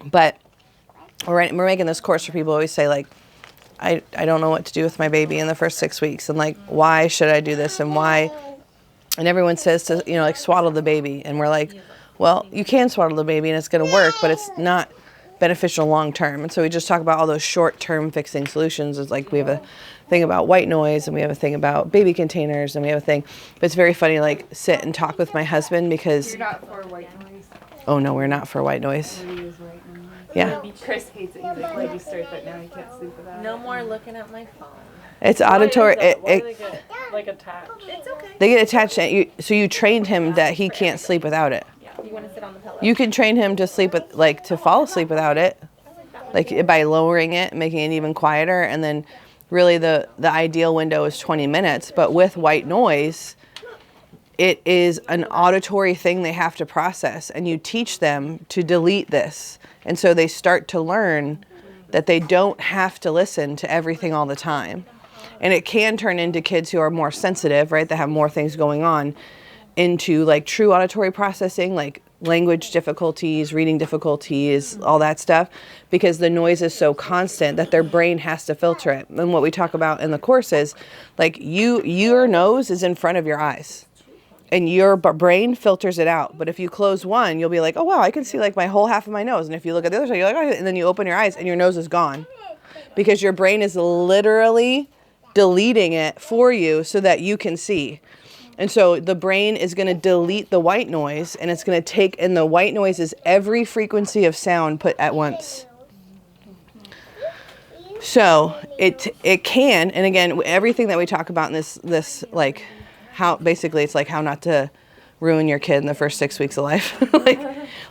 But we're making this course for people who always say, like, I don't know what to do with my baby in the first 6 weeks. And, like, why should I do this? And why? And everyone says to, you know, like, swaddle the baby. And we're like, well, you can swaddle the baby and it's going to work, but it's not beneficial long term. And so we just talk about all those short term fixing solutions. It's like we have a thing about white noise, and we have a thing about baby containers, and we have a thing. But it's very funny, like, sit and talk with my husband because... You're not for white noise? Oh, no, we're not for white noise. Yeah. Chris hates it. He's like, registered, but now he can't sleep without it. No more looking at my phone. It's auditory. Why do they get, like, attached? It's okay. They get attached. So you trained him that he can't sleep without it. You want to sit on the pillow? You can train him to sleep with, like, to fall asleep without it, like by lowering it, making it even quieter, and then really the ideal window is 20 minutes. But with white noise, it is an auditory thing they have to process, and you teach them to delete this, and so they start to learn that they don't have to listen to everything all the time. And it can turn into kids who are more sensitive, right, that have more things going on, into like true auditory processing, like language difficulties, reading difficulties, all that stuff, because the noise is so constant that their brain has to filter it. And what we talk about in the course is, like, your nose is in front of your eyes, and your brain filters it out. But if you close one, you'll be like, oh, wow, I can see like my whole half of my nose. And if you look at the other side, you're like, oh, and then you open your eyes and your nose is gone, because your brain is literally deleting it for you so that you can see. And so the brain is going to delete the white noise, and it's going to take, and the white noise is every frequency of sound put at once. So it can, and again, everything that we talk about in this like, how basically it's like how not to ruin your kid in the first 6 weeks of life,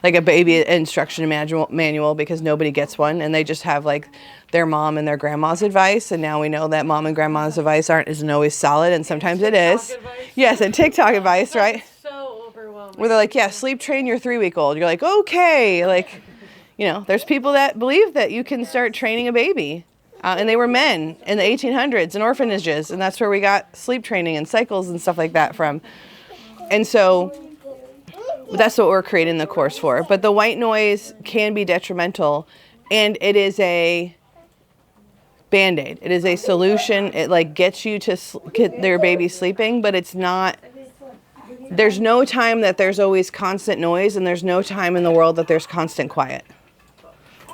like a baby instruction manual, because nobody gets one, and they just have like their mom and their grandma's advice, and now we know that mom and grandma's advice isn't always solid, and sometimes it is. Yes, and TikTok advice, right? So overwhelming. Where they're like, yeah, sleep train your 3-week-old. You're like, okay, like, you know, there's people that believe that you can start training a baby. And they were men in the 1800s in orphanages, and that's where we got sleep training and cycles and stuff like that from. And so that's what we're creating the course for. But the white noise can be detrimental, and it is a Band-Aid. It is a solution. It like gets you to get their baby sleeping, but it's not, there's no time that there's always constant noise, and there's no time in the world that there's constant quiet.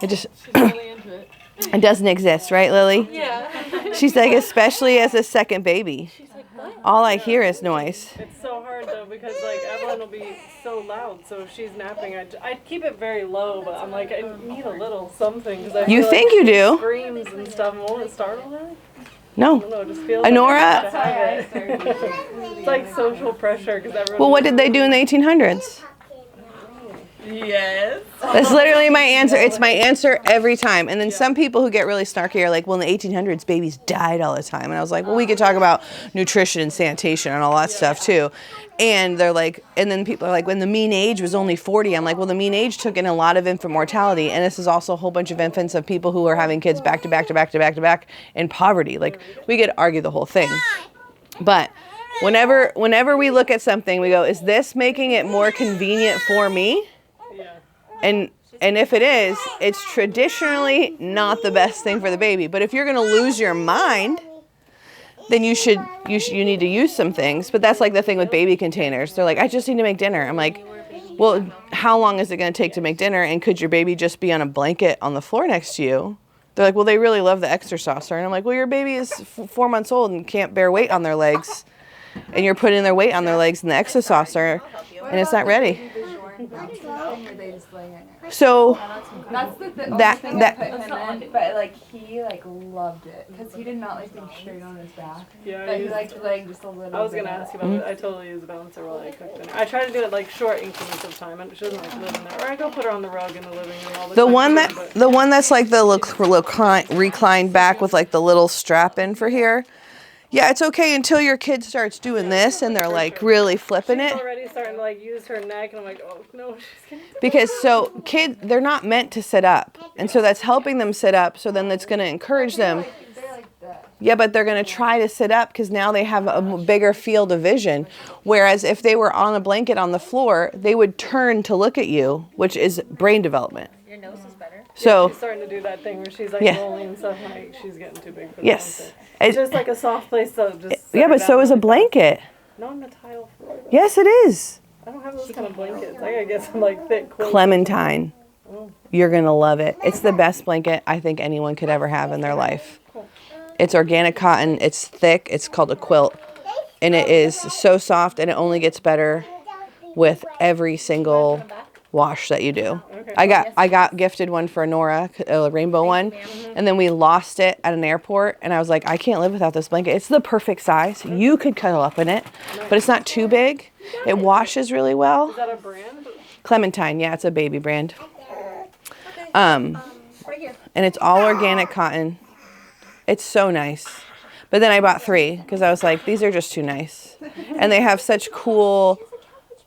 It just... It doesn't exist, right, Lily? Yeah. She's like, especially as a second baby. She's like, what? All I hear is noise. It's so hard, though, because, like, Evelyn will be so loud, so if she's napping, I keep it very low, but I'm like, I need a little something. Cause I You feel think like you do? Screams and stuff, won't it startle her? I No. don't know, it just feels Honora? like I have to have it. It's like social pressure, because everyone... Well, what did they do in the 1800s? Yes. That's literally my answer. It's my answer every time. And then some people who get really snarky are like, well, in the 1800s, babies died all the time. And I was like, well, we could talk about nutrition and sanitation and all that stuff too. And they're like, and then people are like, when the mean age was only 40, I'm like, well, the mean age took in a lot of infant mortality. And this is also a whole bunch of infants of people who are having kids back to back to back to back to back in poverty. Like, we could argue the whole thing. But whenever we look at something, we go, is this making it more convenient for me? And if it is, it's traditionally not the best thing for the baby. But if you're going to lose your mind, then you need to use some things. But that's like the thing with baby containers. They're like, I just need to make dinner. I'm like, well, how long is it going to take to make dinner? And could your baby just be on a blanket on the floor next to you? They're like, well, they really love the extra saucer. And I'm like, well, your baby is 4 months old and can't bear weight on their legs. And you're putting their weight on their legs in the extra saucer, and it's not ready. So that's the thing that I put him in, but like he like loved it because he did not like being straight on his back. Yeah, but he liked laying just a little. I was gonna ask you about it. I totally use a balancer while I cook dinner. I try to do it like short increments of time, and she doesn't like live in there. Or I go put her on the rug in the living room all the time. The one that's like the reclined back with like the little strap in for here. Yeah, it's okay until your kid starts doing this and they're like really flipping it. She's already starting to like use her neck, and I'm like, oh no, she's gonna. Because so kids, they're not meant to sit up, and so that's helping them sit up. So then that's going to encourage them. They like that. Yeah, but they're going to try to sit up because now they have a bigger field of vision. Whereas if they were on a blanket on the floor, they would turn to look at you, which is brain development. Your nose is better. So She's starting to do that thing where she's like Yeah. rolling and stuff. Like she's getting too big for the yes. blanket. It- It's just like a soft place to just. yeah, but so is a blanket. Not on the tile floor. Though. Yes, it is. I don't have those kind of blankets. I gotta get some like thick quilts. Clementine. Oh. You're going to love it. It's the best blanket I think anyone could ever have in their life. It's organic cotton. It's thick. It's called a quilt. And it is so soft, and it only gets better with every single wash that you do. Okay. I got gifted one for Nora, a rainbow one, and then we lost it at an airport, and I was like, I can't live without this blanket. It's the perfect size. You could cuddle up in it, but it's not too big. It washes really well. Is that a brand? Clementine, yeah, it's a baby brand. Right here. And it's all organic cotton. It's so nice. But then I bought 3 because I was like, these are just too nice. And they have such cool,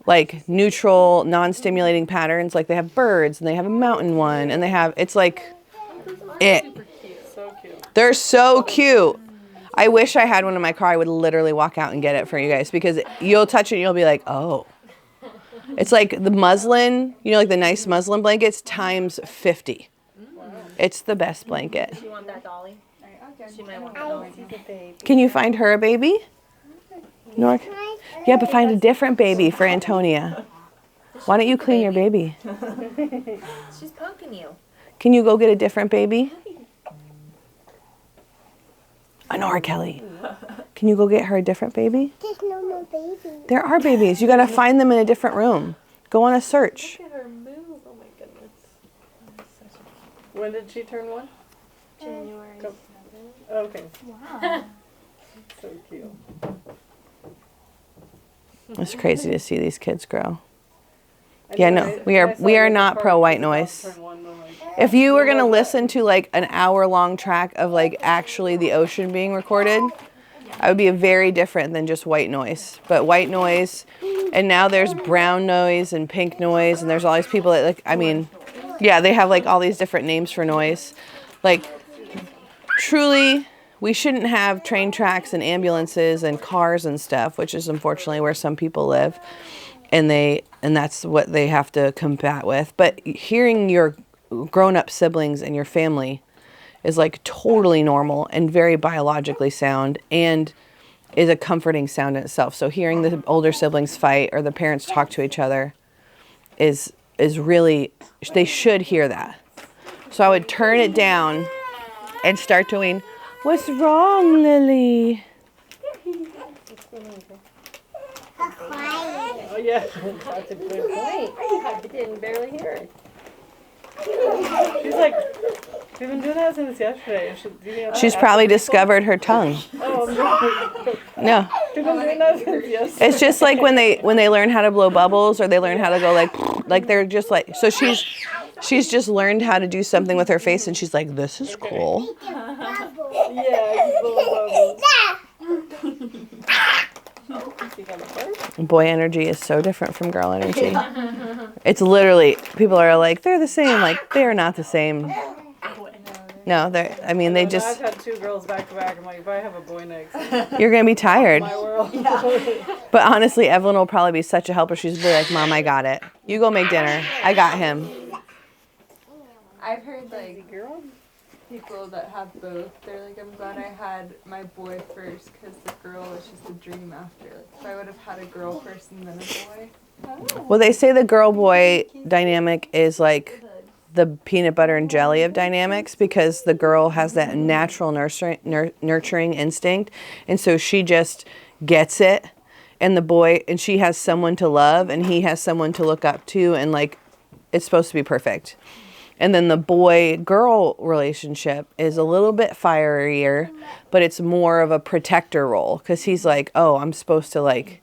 like, neutral, non-stimulating patterns. Like, they have birds, and they have a mountain one, and they have, it's like, it. So cute. They're so cute. I wish I had one in my car. I would literally walk out and get it for you guys because you'll touch it and you'll be like, oh. It's like the muslin, you know, like the nice muslin blankets times 50. It's the best blanket. You want that dolly? She might want that dolly. Can you find her a baby? Nora? Yeah, but find a different baby for Antonia. Why don't you clean your baby? She's poking you. Can you go get a different baby? Nora Kelly. Can you go get her a different baby? There's no more babies. There are babies. You got to find them in a different room. Go on a search. Look at her move. Oh my goodness. When did she turn 1? January. Okay. Wow. So cute. It's crazy to see these kids grow. I Yeah, know, no, I saw we are you not at pro the white party, noise. turn 1, but like, If you were going to listen to like an hour-long track of like actually the ocean being recorded, I would be very different than just white noise. But white noise, and now there's brown noise and pink noise, and there's all these people that like, I mean, yeah, they have like all these different names for noise. Like, truly, we shouldn't have train tracks and ambulances and cars and stuff, which is unfortunately where some people live. And that's what they have to combat with. But hearing your grown-up siblings and your family is like totally normal and very biologically sound and is a comforting sound in itself. So hearing the older siblings fight or the parents talk to each other is really, they should hear that. So I would turn it down and start doing, "What's wrong, Lily?" oh yeah. That's a good point. I didn't barely hear it. She's like, we've been doing that since yesterday. Do you think She's probably discovered her tongue. Oh no. No. We've been doing that since yesterday. It's just like when they learn how to blow bubbles or they learn how to go like they're just like, so she's just learned how to do something with her face and she's like, this is cool. Yeah, you blow bubbles. Boy energy is so different from girl energy. It's literally, people are like, they're the same. Like, they're not the same. No, I mean, they I've just, had 2 girls back to back. I'm like, if I have a boy next, you're going to be tired. my world. But honestly, Evelyn will probably be such a helper. She's be like, Mom, I got it. You go make dinner. I got him. I've heard like people that have both. They're like, I'm glad I had my boy first because the girl was just a dream after. Like, if I would have had a girl first and then a boy. Well, they say the girl-boy dynamic is like the peanut butter and jelly of dynamics because the girl has that natural nurturing instinct. And so she just gets it. And the boy, and she has someone to love and he has someone to look up to. And like, it's supposed to be perfect. And then the boy-girl relationship is a little bit fierier, but it's more of a protector role because he's like, oh, I'm supposed to like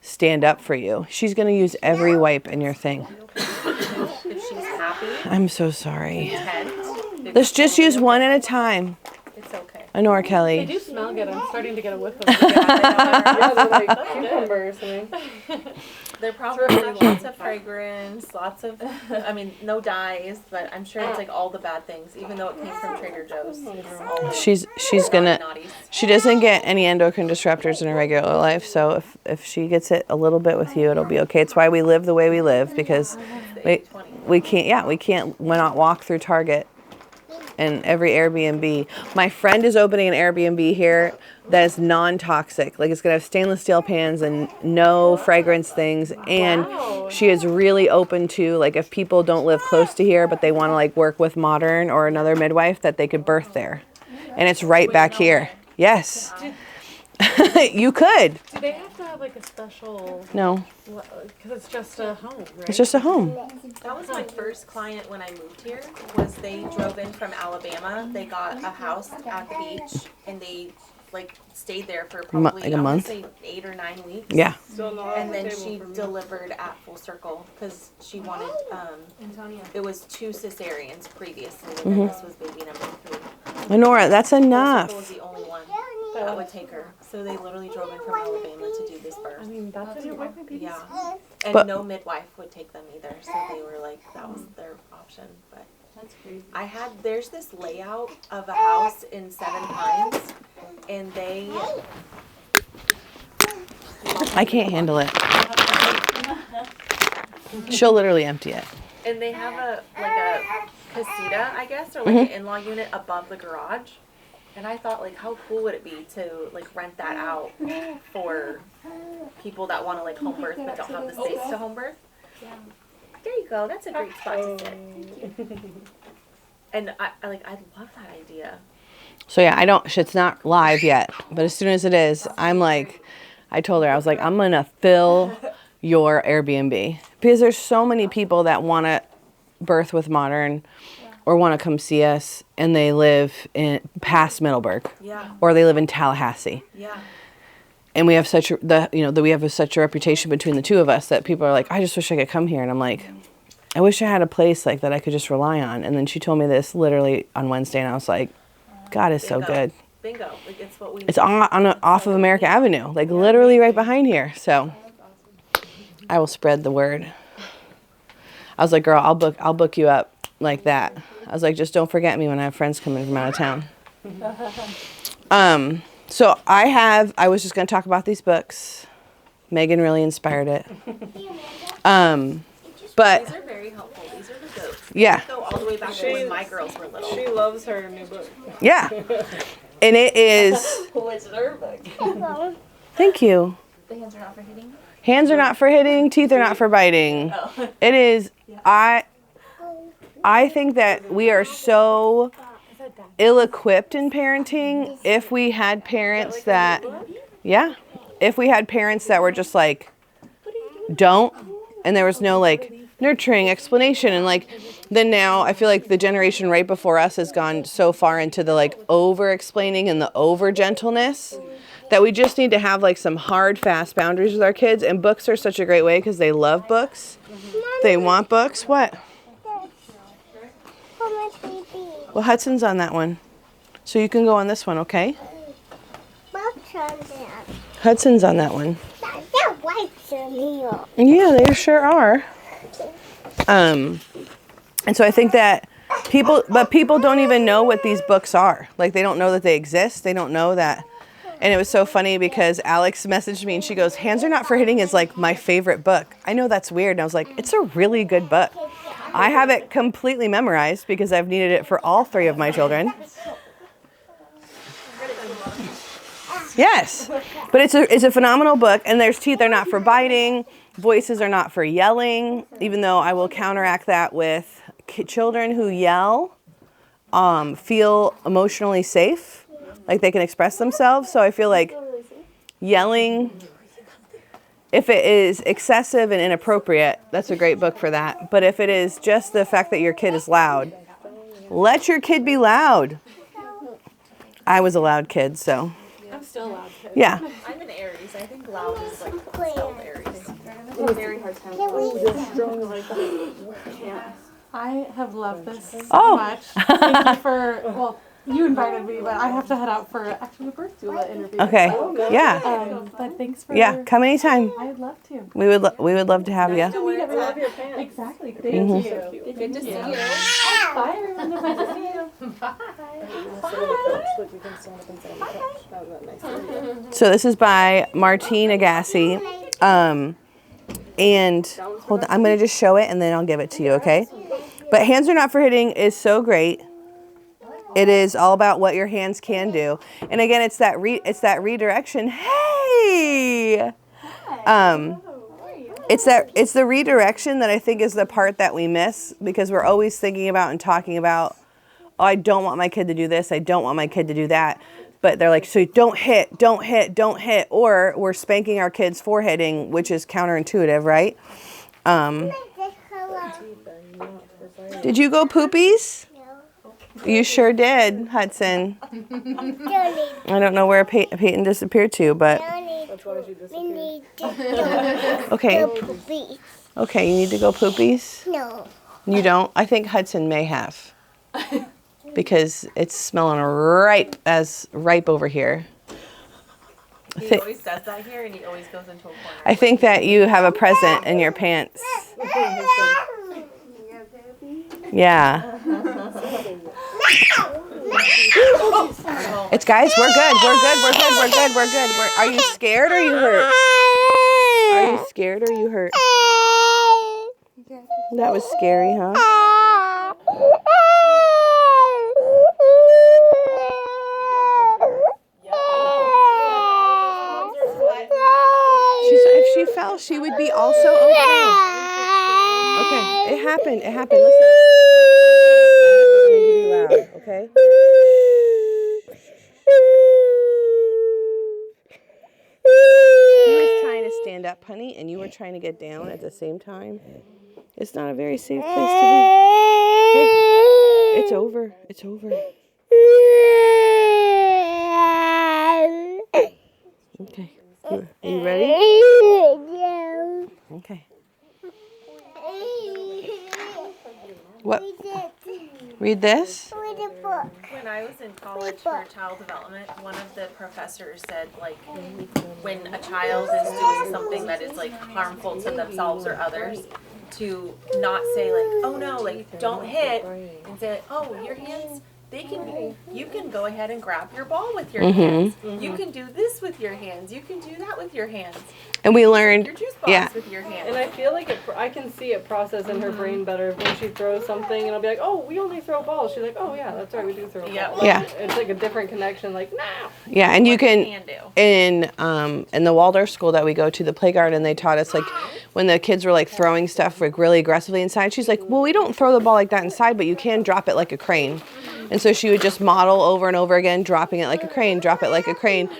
stand up for you. She's going to use every wipe in your thing. If she's happy, I'm so sorry. content, Let's just use one at a time. it's okay. Honora They Kelly. do smell good. I'm starting to get a whiff of them. Yeah, they're like cucumbers. I mean. They're probably lots of fragrance, lots of, I mean, no dyes, but I'm sure it's like all the bad things, even though it came from Trader Joe's. She's gonna, she doesn't get any endocrine disruptors in her regular life, so if she gets it a little bit with you, it'll be okay. It's why we live the way we live, because we can't not walk through Target and every Airbnb. My friend is opening an Airbnb here that is non-toxic. Like, it's gonna have stainless steel pans and no fragrance things. And she is really open to, like, if people don't live close to here, but they want to like work with Modern or another midwife, that they could birth there. And it's right back here. Yes. You could. Do they have to have like a special? No. Because it's just a home, right? It's just a home. That was my first client when I moved here. Was they drove in from Alabama. They got a house at the beach, and they like stayed there for probably like a month? Say 8 or 9 weeks. Yeah. And then she delivered at Full Circle because she wanted. It was 2 cesareans previously, and then this was baby number 3. Lenora, that's Full enough. Circle was the only one that would take her. So they literally drove in from Alabama to do this birth. I mean, that's a good baby. Yeah. And But- no midwife would take them either, so they were like, that was their option. But That's crazy. there's this layout of a house in 7 Pines, and they, I can't handle it. She'll literally empty it. and they have a casita, I guess, or like an in-law unit above the garage. And I thought, like, how cool would it be to like rent that out for people that want to like home birth but don't have the space to home birth? There you go. That's a great spot to sit. And I love that idea. So yeah, it's not live yet, but as soon as it is, I'm like, I told her, I was like, I'm gonna fill your Airbnb, because there's so many people that want to birth with Modern or want to come see us, and they live in past Middleburg, or they live in Tallahassee. Yeah. And we have such a reputation between the two of us that people are like, I just wish I could come here. And I'm like, I wish I had a place like that I could just rely on. And then she told me this literally on Wednesday, and I was like, God is so good. Bingo. Like, it's what we need. It's off of America Avenue, like literally right behind here. So I will spread the word. I was like, girl, I'll book you up like that. I was like, just don't forget me when I have friends coming from out of town. So I was just going to talk about these books. Megan really inspired it. But These are very helpful. These are the goats. yeah, Go all the way back to when my girls were little. She loves her new book. yeah. And it is, What's her book? thank you. The hands are not for hitting. Hands are not for hitting, teeth are not for biting. It is, I think that we are so ill-equipped in parenting if we had parents that, if we had parents that were just like, don't, and there was no like nurturing explanation. And like, then now I feel like the generation right before us has gone so far into the like over-explaining and the over-gentleness that we just need to have like some hard, fast boundaries with our kids. And books are such a great way because they love books. They want books. What? Well, Hudson's on that one. So you can go on this one, okay? Hudson's on that one. Yeah, they sure are. And so I think that people don't even know what these books are. Like, they don't know that they exist. They don't know that. And it was so funny because Alex messaged me and she goes, Hands Are Not for Hitting is like my favorite book. I know that's weird. And I was like, it's a really good book. I have it completely memorized because I've needed it for all 3 of my children. Yes, but it's a phenomenal book, and there's teeth are not for biting, voices are not for yelling, even though I will counteract that with children who yell feel emotionally safe, like they can express themselves. So I feel like yelling, if it is excessive and inappropriate, that's a great book for that. But if it is just the fact that your kid is loud, let your kid be loud. I was a loud kid, so. I'm still loud. Yeah. I'm an Aries. I think loud is like spelled Aries. Very hard time. I have loved this so Oh. much. Thank you for, You invited me, but I have to head out for actually a birth doula interview. Okay. Yeah. But thanks for. Yeah. Come anytime. I'd love to. We would love to have you. I love your pants. Exactly. Thank you. Good to see you. Bye, everyone. Nice to see you. Bye. So this is by Martine Agassi. And hold on, I'm going to just show it and then I'll give it to you, okay? But Hands Are Not for Hitting is so great. It is all about what your hands can do. And again, it's that redirection. Hey! It's the redirection that I think is the part that we miss, because we're always thinking about and talking about, oh, I don't want my kid to do this. I don't want my kid to do that. But they're like, so don't hit, don't hit, don't hit. Or we're spanking our kids for hitting, which is counterintuitive, right? Did you go poopies? No. You sure did, Hudson. I don't know where Peyton disappeared to, but. We need to Okay. go poopies. Okay, you need to go poopies? No. You don't? I think Hudson may have. Because it's smelling ripe over here. He always does that here, and he always goes into a corner. I think that you have a present in your pants. Yeah. It's guys, we're good. Are you scared or are you hurt? Are you scared or are you hurt? That was scary, huh? If she fell, she would be also okay. Okay, it happened. Listen. I'm gonna give you loud, okay? He was trying to stand up, honey, and you were trying to get down at the same time. It's not a very safe place to be. Hey, it's over. It's over. Okay. Are you ready? Okay. What? Read this? Read a book. When I was in college for child development, one of the professors said, like, when a child is doing something that is, like, harmful to themselves or others, to not say, like, oh no, like, don't hit, and say, oh, your hands, you can go ahead and grab your ball with your hands. You can do this with your hands. You can do that with your hands. And we learned, Your juice box with your hands. And I feel like I can see it process in her brain better when she throws something, and I'll be like, oh, we only throw balls. She's like, oh yeah, that's right, we do throw balls. Yeah. It's like a different connection, like, nah. Yeah, and you can, do. in the Waldorf school that we go to, the playground, they taught us, like, when the kids were, like, throwing stuff, like, really aggressively inside, she's like, well, we don't throw the ball like that inside, but you can drop it like a crane. And so she would just model over and over again, dropping it like a crane, drop it like a crane.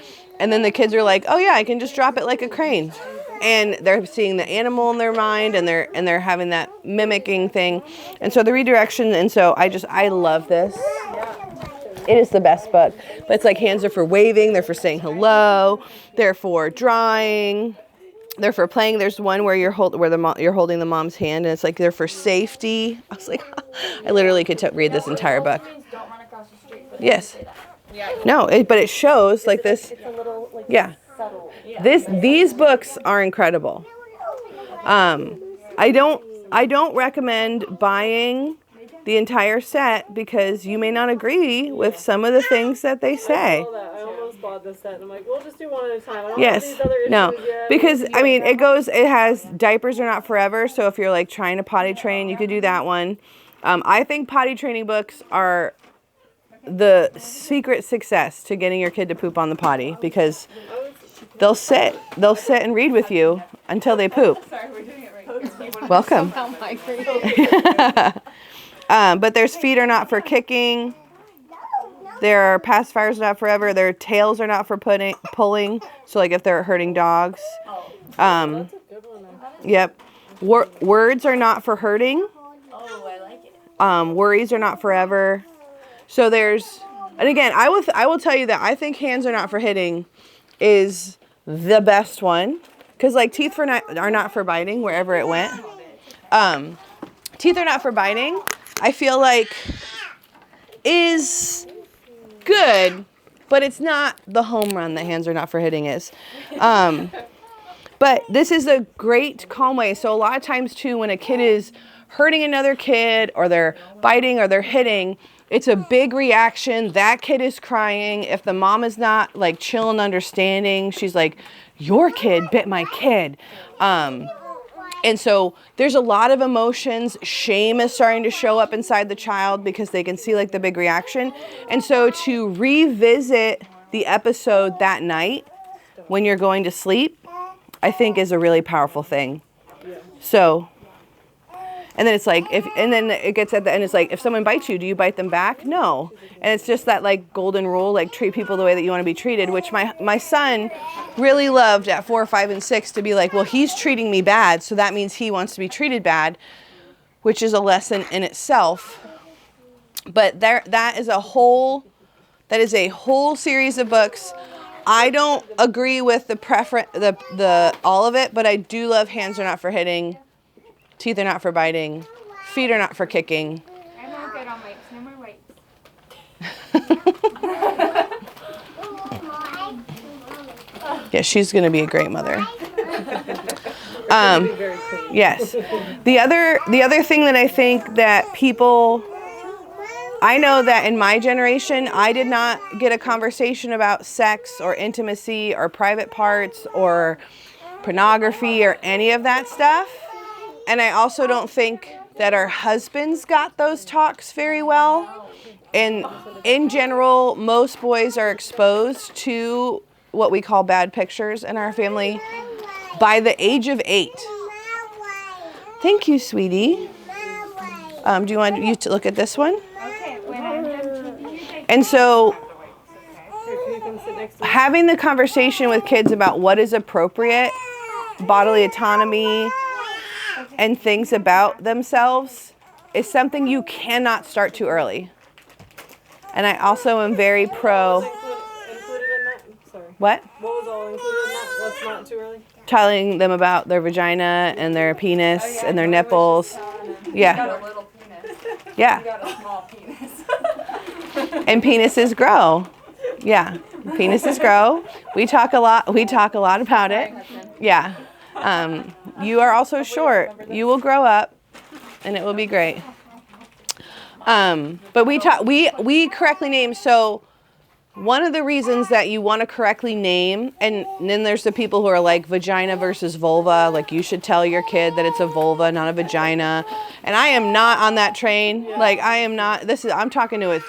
And then the kids are like, oh yeah, I can just drop it like a crane. And they're seeing the animal in their mind, and they're having that mimicking thing. And so the redirection, and so I love this. It is the best book. But it's like, hands are for waving, they're for saying hello, they're for drawing, they're for playing. There's one where you're holding the mom's hand, and it's like they're for safety. I was like, I literally could read this entire book. Yes. No, but it shows like this. Yeah. These books are incredible. I don't recommend buying the entire set because you may not agree with some of the things that they say. I almost bought this set, and I'm like, we'll just do one at a time. I don't Yes. have these other issues No. yet. Because I mean, it has diapers are not forever. So if you're like trying to potty train, you could do that one. I think potty training books are the secret success to getting your kid to poop on the potty, because they'll sit and read with you until they poop. Sorry, we're doing it right now. Welcome. But there's feet are not for kicking. There are pacifiers not forever. Their tails are not for pulling. So like if they're hurting dogs. Yep. Words are not for hurting. Oh, I like it. Worries are not forever. So there's, and again, I will tell you that I think hands are not for hitting is the best one, because like teeth are not for biting wherever it went. Teeth are not for biting, I feel like is good, but it's not the home run that hands are not for hitting is. But this is a great calm way. So a lot of times too, when a kid is hurting another kid or they're biting or they're hitting, it's a big reaction. That kid is crying. If the mom is not like chill and understanding, she's like, your kid bit my kid. And so there's a lot of emotions. Shame is starting to show up inside the child because they can see like the big reaction. And so to revisit the episode that night when you're going to sleep, I think is a really powerful thing. So, and then it's like, and then it gets at the end, it's like, if someone bites you, do you bite them back? No. And it's just that like golden rule, like treat people the way that you want to be treated, which my son really loved at 4, 5, and 6 to be like, well, he's treating me bad, so that means he wants to be treated bad, which is a lesson in itself. But that is a whole series of books. I don't agree with the all of it, but I do love Hands Are Not for Hitting, Teeth Are Not for Biting, Feet Are Not for Kicking. I'm all good on wipes. No more wipes. Yeah, she's going to be a great mother. Yes. The other thing that I think that people, I know that in my generation, I did not get a conversation about sex or intimacy or private parts or pornography or any of that stuff. And I also don't think that our husbands got those talks very well. And in general, most boys are exposed to what we call bad pictures in our family by the age of 8. Thank you, sweetie. Do you want you to look at this one? Okay, when I'm done. And so having the conversation with kids about what is appropriate, bodily autonomy, and things about themselves is something you cannot start too early. And I also am very pro. Included in that? Sorry. What? What was all included in that? What's not too early? Telling them about their vagina and their penis and their nipples. Yeah. Got a little penis. Yeah. Got a small penis. And penises grow. Yeah. Penises grow. We talk a lot about it. Yeah. You are also short. You will grow up and it will be great. But we correctly name. So one of the reasons that you want to correctly name, and then there's the people who are like vagina versus vulva, like you should tell your kid that it's a vulva, not a vagina. And I am not on that train. Yeah. Like I am not, I'm talking to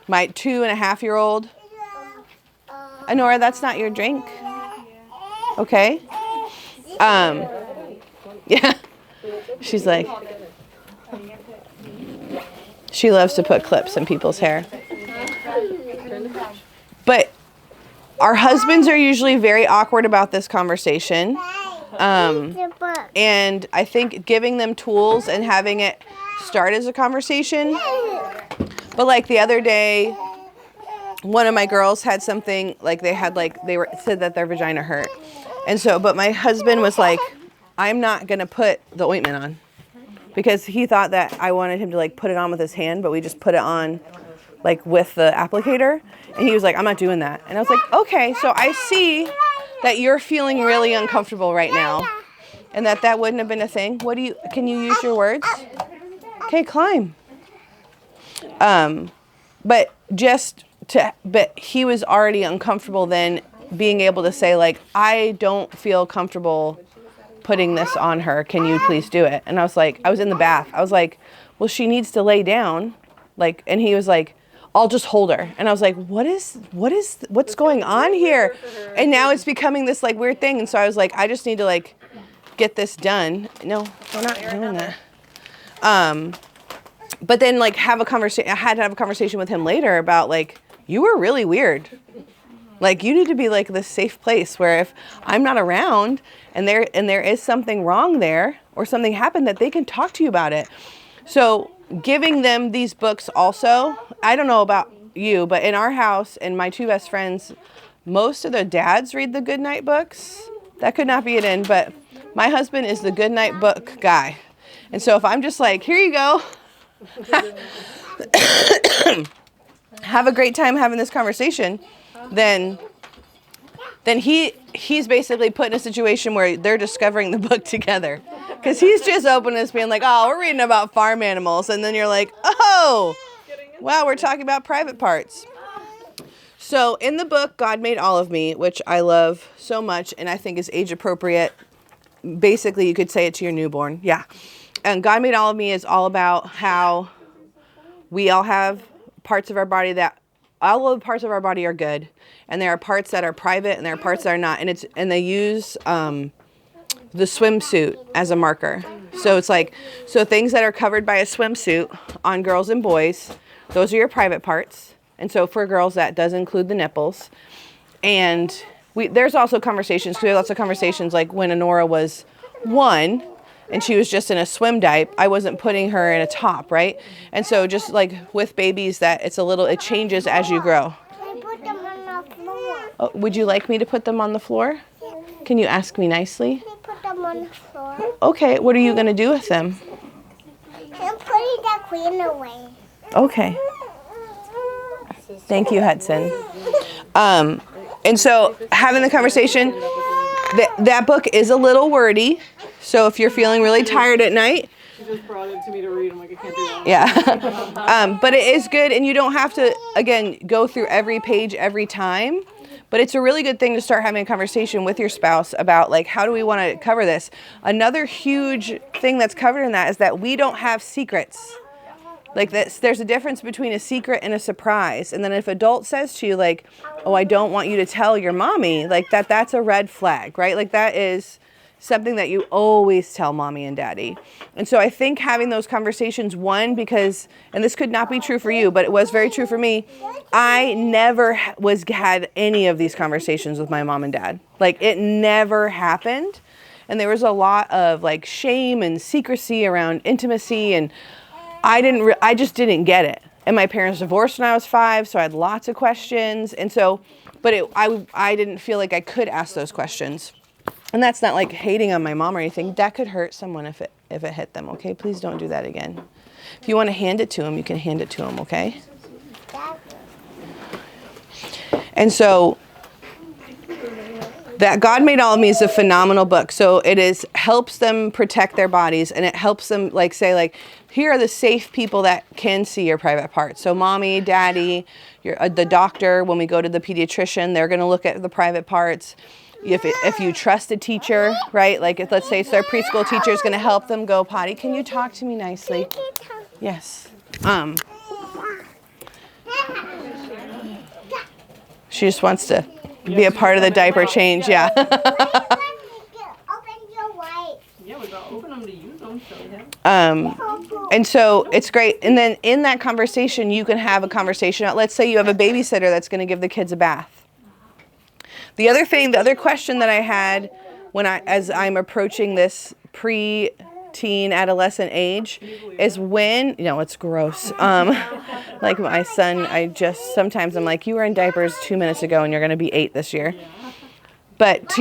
my 2.5-year-old. Honora, that's not your drink. Okay. Yeah. She's like, she loves to put clips in people's hair. But our husbands are usually very awkward about this conversation. And I think giving them tools and having it start as a conversation. But like the other day, one of my girls had something like said that their vagina hurt. And so, but my husband was like, I'm not going to put the ointment on because he thought that I wanted him to like put it on with his hand, but we just put it on like with the applicator. And he was like, I'm not doing that. And I was like, okay, so I see that you're feeling really uncomfortable right now and that wouldn't have been a thing. Can you use your words? Okay, climb. But he was already uncomfortable then being able to say like, I don't feel comfortable putting this on her. Can you please do it? And I was like, I was in the bath. I was like, well, she needs to lay down. Like, and he was like, I'll just hold her. And I was like, what's going on here? And now it's becoming this like weird thing. And so I was like, I just need to like get this done. No, we're not doing that. But then like I had to have a conversation with him later about like, you were really weird. Like you need to be like this safe place where if I'm not around and there is something wrong there or something happened that they can talk to you about it. So giving them these books also, I don't know about you, but in our house and my 2 best friends, most of the dads read the goodnight books. That could not be it in, but my husband is the goodnight book guy. And so if I'm just like, here you go. have a great time having this conversation, then he's basically put in a situation where they're discovering the book together. Because he's just open to this being like, oh, we're reading about farm animals. And then you're like, oh, wow, we're talking about private parts. So in the book, God Made All of Me, which I love so much and I think is age appropriate. Basically, you could say it to your newborn. Yeah. And God Made All of Me is all about how we all have parts of our body that all of the parts of our body are good. And there are parts that are private and there are parts that are not. And they use the swimsuit as a marker. So it's like, so things that are covered by a swimsuit on girls and boys, those are your private parts. And so for girls, that does include the nipples. And there's also conversations, we have lots of conversations, like when Honora was 1 and she was just in a swim diaper, I wasn't putting her in a top, right? And so just like with babies, that it changes as you grow. I put them on the floor. Oh, would you like me to put them on the floor? Can you ask me nicely? I put them on the floor. Okay, what are you going to do with them? I'm putting the queen away. Okay. Thank you, Hudson. And so having the conversation, that book is a little wordy. So if you're feeling really tired at night. She just brought it to me to read. I'm like, I can't do that. Yeah. But it is good. And you don't have to, again, go through every page every time. But it's a really good thing to start having a conversation with your spouse about, like, how do we want to cover this? Another huge thing that's covered in that is that we don't have secrets. Like, there's a difference between a secret and a surprise. And then if adult says to you, like, oh, I don't want you to tell your mommy, like, that's a red flag, right? Like, that is something that you always tell mommy and daddy. And so I think having those conversations, one, because, and this could not be true for you, but it was very true for me, I never had any of these conversations with my mom and dad. Like, it never happened. And there was a lot of, like, shame and secrecy around intimacy, and I just didn't get it. And my parents divorced when I was 5, so I had lots of questions. And so, but I didn't feel like I could ask those questions. And that's not like hating on my mom or anything. That could hurt someone if it hit them, okay? Please don't do that again. If you want to hand it to them, you can hand it to them, okay? And so that God Made All of Me is a phenomenal book. So it helps them protect their bodies, and it helps them, like, say, like, here are the safe people that can see your private parts. So mommy, daddy, the doctor, when we go to the pediatrician, they're going to look at the private parts. If you trust a teacher, right? Like, if, let's say it's their preschool teacher is going to help them go potty. Can you talk to me nicely? Yes. She just wants to be a part of the diaper change. Yeah. Yeah, we got to open them to use them. And so it's great. And then in that conversation, you can have a conversation. Let's say you have a babysitter that's going to give the kids a bath. The other question that I had as I'm approaching this pre-teen adolescent age is it's gross. Like my son, sometimes I'm like, you were in diapers 2 minutes ago and you're going to be 8 this year. But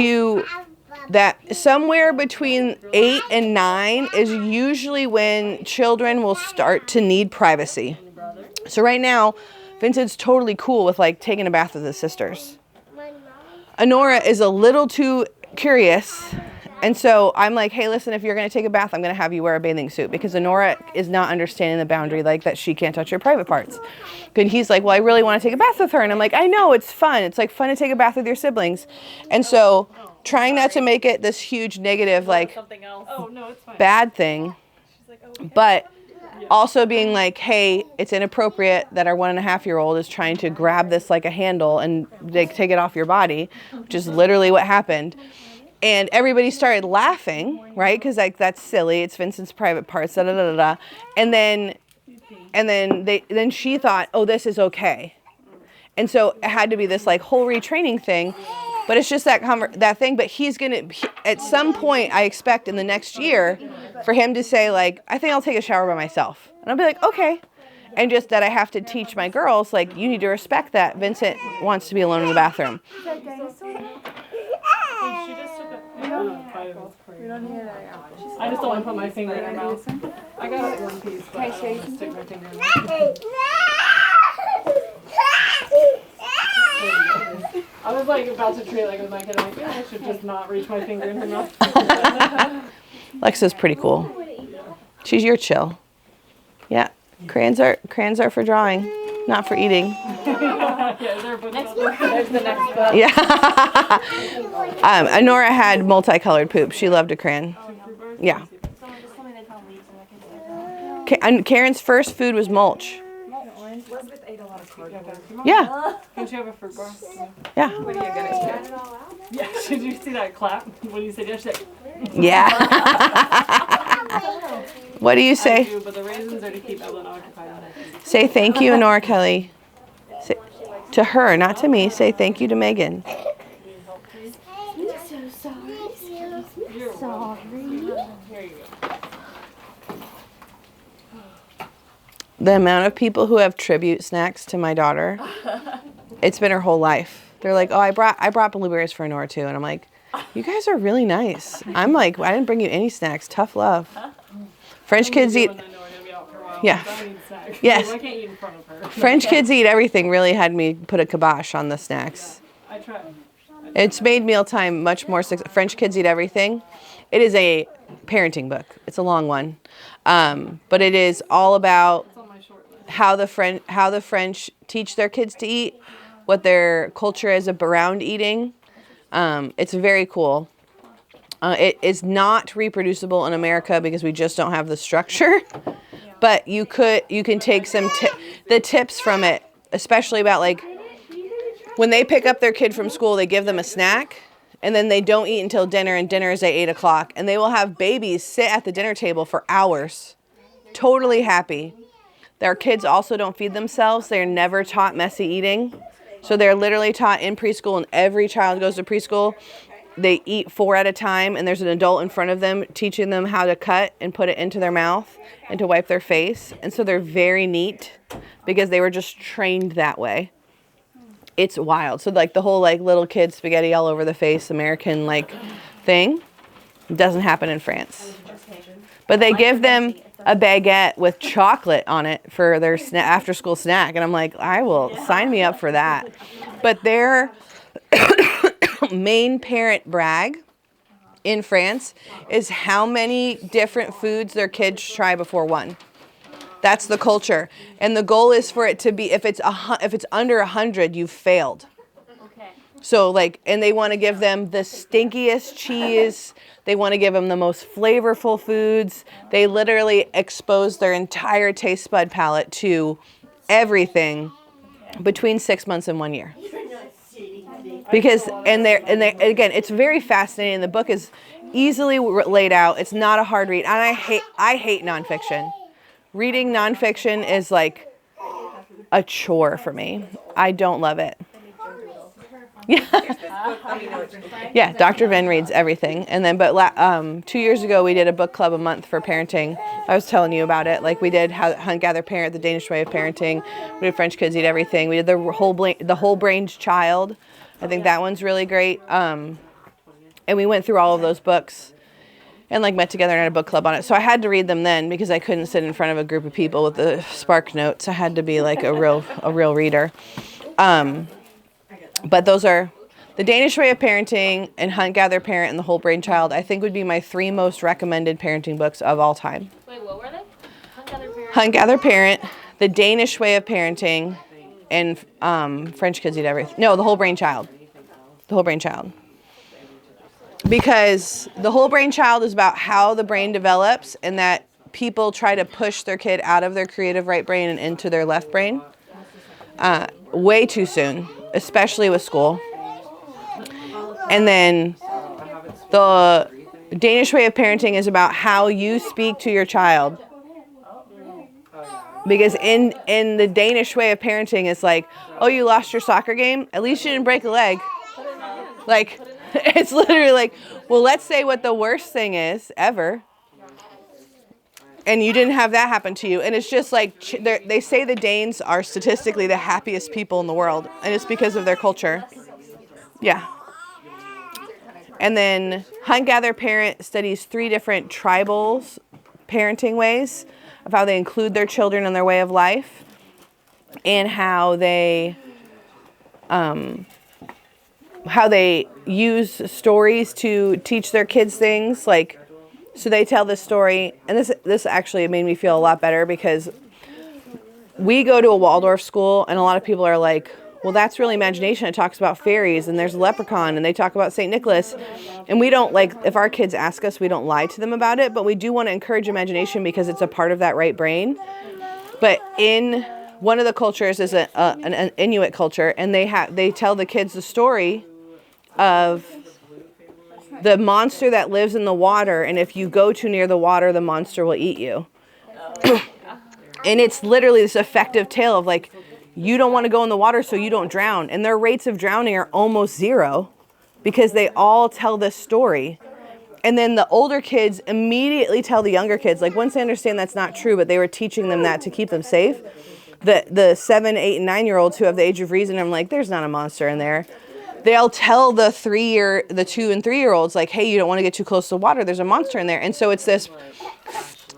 that somewhere between 8 and 9 is usually when children will start to need privacy. So right now, Vincent's totally cool with, like, taking a bath with his sisters. Honora is a little too curious, and so I'm like, hey, listen, if you're going to take a bath, I'm going to have you wear a bathing suit, because Honora is not understanding the boundary, like, that she can't touch her private parts. And he's like, well, I really want to take a bath with her, and I'm like, I know, it's fun. It's, like, fun to take a bath with your siblings. And so trying not to make it this huge negative, like, bad thing, but also being like, hey, it's inappropriate that our 1.5-year-old is trying to grab this like a handle and take it off your body, which is literally what happened. And everybody started laughing, right? Because, like, that's silly. It's Vincent's private parts, da da da da. And then she thought, oh, this is okay. And so it had to be this, like, whole retraining thing. But it's just that thing. But he's at some point, I expect in the next year, for him to say, like, I think I'll take a shower by myself. And I'll be like, okay. And just that I have to teach my girls, like, you need to respect that Vincent wants to be alone in the bathroom. I just don't want to put my finger in her mouth. I got it in one piece, but I don't want to stick my finger in it. was like about to treat it like it was my kid. I'm like, yeah, I should just not reach my finger in her mouth. Lexa's pretty cool. She's your chill. Yeah. Crayons are for drawing, not for eating. Yeah, is there a book about this? There's the next book. Yeah. Honora had multicolored poop. She loved a crayon. Yeah. Karen's first food was mulch. Elizabeth ate a lot of cardboard. Yeah. Can she have a fruit bar? Yeah. What are you gonna do? Yeah. Did you see that clap when you said yes? She's like, Yeah. What do you I say? do, but the raisins are to keep Ellen occupied. Say thank you, Honora Kelly. Say, to her, not to me. Say thank you to Megan. The amount of people who have tribute snacks to my daughter, it's been her whole life. They're like, oh, I brought blueberries for Honora too. And I'm like, you guys are really nice. I'm like, I didn't bring you any snacks. Tough love. French kids eat. Yeah. Yes. I can't eat in front of her. French kids eat everything really had me put a kibosh on the snacks. I tried. It's made mealtime much more French kids eat everything. It is a parenting book. It's a long one. But it is all about how the French teach their kids to eat, what their culture is around eating. It's very cool. It is not reproducible in America because we just don't have the structure. But you can take some the tips from it, especially about like when they pick up their kid from school, they give them a snack and then they don't eat until dinner, and dinner is at 8 o'clock. And they will have babies sit at the dinner table for hours, totally happy. Their kids also don't feed themselves. They're never taught messy eating. So they're literally taught in preschool, and every child goes to preschool. They eat 4 at a time, and there's an adult in front of them teaching them how to cut and put it into their mouth and to wipe their face. And so they're very neat because they were just trained that way. It's wild. So like the whole like little kid spaghetti all over the face American like thing doesn't happen in France. But they give them a baguette with chocolate on it for their after school snack. And I'm like, I will sign me up for that. But their main parent brag in France is how many different foods their kids try before one. That's the culture. And the goal is for it to be, if it's under 100, you've failed. Okay. So like, and they want to give them the stinkiest cheese. They want to give them the most flavorful foods. They literally expose their entire taste bud palette to everything between 6 months and 1 year. Because, and they again, it's very fascinating. The book is easily laid out. It's not a hard read. And I hate nonfiction. Reading nonfiction is like a chore for me. I don't love it. Yeah. Yeah, Dr. Venn reads everything. And then, but 2 years ago, we did a book club a month for parenting. I was telling you about it. Like we did Hunt, Gather, Parent, the Danish way of parenting. We did French Kids Eat Everything. We did the whole brained child. I think that one's really great. And we went through all of those books and like met together and had a book club on it. So I had to read them then because I couldn't sit in front of a group of people with the Spark Notes. I had to be like a real reader. But those are The Danish Way of Parenting and Hunt, Gather, Parent and The Whole Brain Child, I think would be my 3 most recommended parenting books of all time. Wait, what were they? Hunt, Gather, Parent, The Danish Way of Parenting, and French Kids Eat Everything. No, The Whole Brain Child. The Whole Brain Child. Because the whole brain child is about how the brain develops and that people try to push their kid out of their creative right brain and into their left brain way too soon, especially with school. And then the Danish Way of Parenting is about how you speak to your child. Because in the Danish Way of Parenting, it's like, oh, you lost your soccer game? At least you didn't break a leg. Like, it's literally like, well, let's say what the worst thing is ever. And you didn't have that happen to you. And it's just like, they say the Danes are statistically the happiest people in the world. And it's because of their culture. Yeah. And then Hunt, Gather, Parent studies 3 different tribals parenting ways of how they include their children in their way of life. And how they how they use stories to teach their kids things. Like, so they tell this story, and this actually made me feel a lot better because we go to a Waldorf school, and a lot of people are like, well, that's really imagination. It talks about fairies, and there's a leprechaun, and they talk about St. Nicholas. And we don't, like, if our kids ask us, we don't lie to them about it, but we do want to encourage imagination because it's a part of that right brain. But in one of the cultures is an Inuit culture, and they tell the kids the story of the monster that lives in the water, and if you go too near the water, the monster will eat you. And it's literally this effective tale of like, you don't want to go in the water so you don't drown. And their rates of drowning are almost zero because they all tell this story. And then the older kids immediately tell the younger kids, like once they understand that's not true, but they were teaching them that to keep them safe. The 7, 8, and 9-year-olds who have the age of reason, I'm like, there's not a monster in there. They'll tell the 2 and 3-year-olds, like, hey, you don't want to get too close to the water. There's a monster in there. And so it's this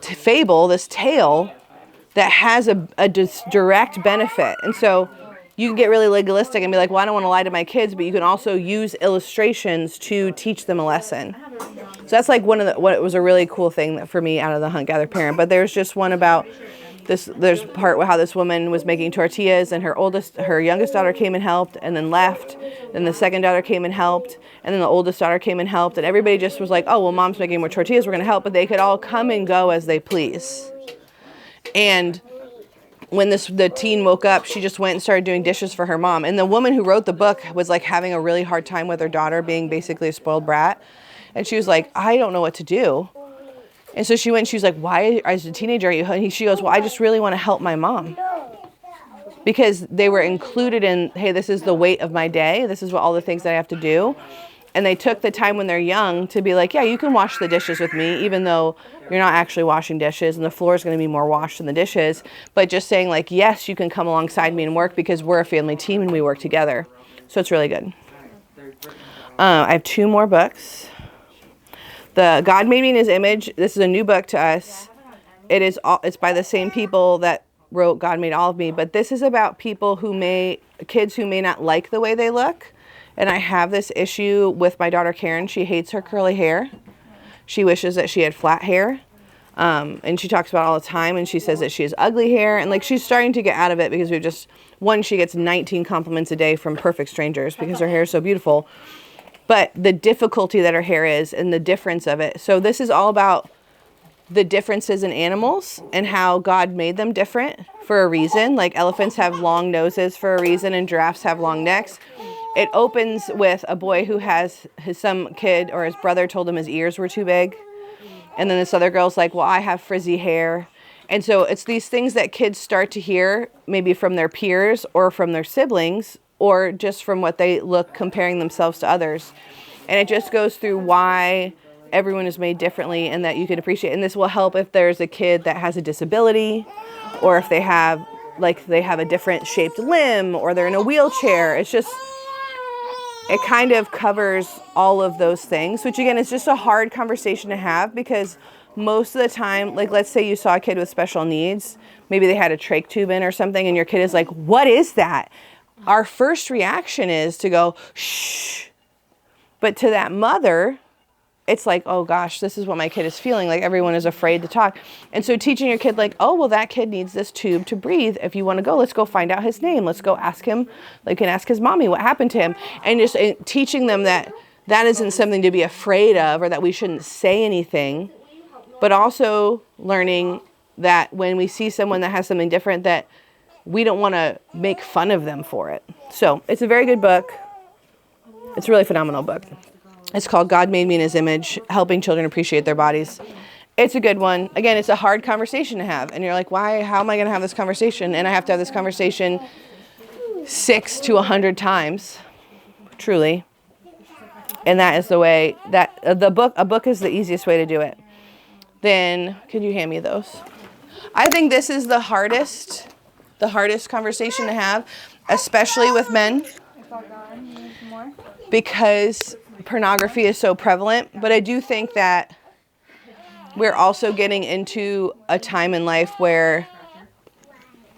fable, this tale that has a direct benefit. And so you can get really legalistic and be like, well, I don't want to lie to my kids, but you can also use illustrations to teach them a lesson. So that's like what was a really cool thing that for me out of the Hunt Gather Parent. But there's just one about this. There's a part how this woman was making tortillas, and her youngest daughter came and helped, and then left. Then the second daughter came and helped, and then the oldest daughter came and helped, and everybody just was like, oh, well, mom's making more tortillas, we're going to help. But they could all come and go as they please. And when the teen woke up, she just went and started doing dishes for her mom. And the woman who wrote the book was like having a really hard time with her daughter being basically a spoiled brat. And she was like, I don't know what to do. And so she went, she was like, why, as a teenager, are you? And she goes, well, I just really want to help my mom. Because they were included in, hey, this is the weight of my day. This is what all the things that I have to do. And they took the time when they're young to be like, yeah, you can wash the dishes with me, even though you're not actually washing dishes and the floor is going to be more washed than the dishes. But just saying like, yes, you can come alongside me and work because we're a family team and we work together. So it's really good. I have 2 more books. The God Made Me in His Image. This is a new book to us. It's by the same people that wrote God Made All of Me. But this is about kids who may not like the way they look. And I have this issue with my daughter Karen. She hates her curly hair. She wishes that she had flat hair. And she talks about it all the time. And she says that she has ugly hair. And like she's starting to get out of it because she gets 19 compliments a day from perfect strangers because her hair is so beautiful. But the difficulty that her hair is and the difference of it. So this is all about the differences in animals and how God made them different for a reason. Like elephants have long noses for a reason and giraffes have long necks. It opens with a boy who has some kid or his brother told him his ears were too big. And then this other girl's like, well, I have frizzy hair. And so it's these things that kids start to hear maybe from their peers or from their siblings or just from what they look comparing themselves to others. And it just goes through why everyone is made differently and that you can appreciate. And this will help if there's a kid that has a disability or if they have a different shaped limb or they're in a wheelchair. It kind of covers all of those things, which again is just a hard conversation to have because most of the time, like let's say you saw a kid with special needs, maybe they had a trach tube in or something and your kid is like, what is that? Our first reaction is to go, shh. But to that mother, it's like, oh gosh, this is what my kid is feeling. Like everyone is afraid to talk. And so teaching your kid like, oh, well, that kid needs this tube to breathe. If you want to go, let's go find out his name. Let's go ask him, like can ask his mommy what happened to him. And just teaching them that isn't something to be afraid of or that we shouldn't say anything, but also learning that when we see someone that has something different that we don't want to make fun of them for it. So it's a very good book. It's a really phenomenal book. It's called God Made Me in His Image, Helping Children Appreciate Their Bodies. It's a good one. Again, it's a hard conversation to have. And you're like, why? How am I going to have this conversation? And I have to have this conversation 6 to 100 times, truly. And that is the way that a book is the easiest way to do it. Then, could you hand me those? I think this is the hardest conversation to have, especially with men, because pornography is so prevalent. But I do think that we're also getting into a time in life where